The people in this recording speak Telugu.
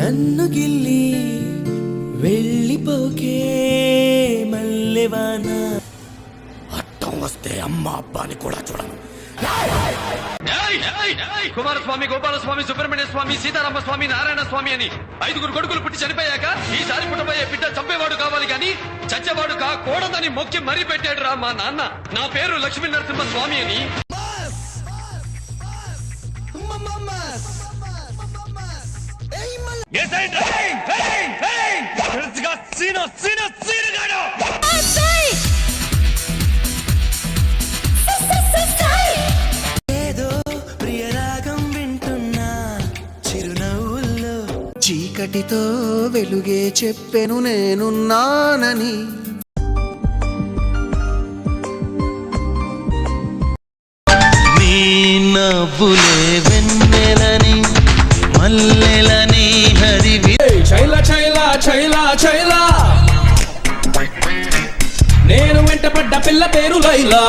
నన్ను గిల్లి వెళ్ళిపోకే మల్లెవాన. అట్టం వస్తే అమ్మ అబ్బాని కూడా చూడను. కుమారస్వామి, గోపాలస్వామి, సుబ్రహ్మణ్య స్వామి, సీతారామ స్వామి, నారాయణ స్వామి అని 5 కొడుకులు పుట్టి చనిపోయాక ఈసారి పుట్టబోయే బిడ్డ చంపేవాడు కావాలి గాని చచ్చేవాడు కాకూడదని మొక్కి మరీ పెట్టాడు రా మా నాన్న. నా పేరు లక్ష్మీ నరసింహ స్వామి అని. ఏదో ప్రియరాగం వింటున్నా చిరునవ్వుల్లో, చీకటితో వెలుగే చెప్పెను నేనున్నానని. నీ నవ్వులే వెన్నెలని మల్లెలని హరివి. చైల చైల చైల చైల, నేను వెంటపడ్డ పిల్ల పేరు లైలా.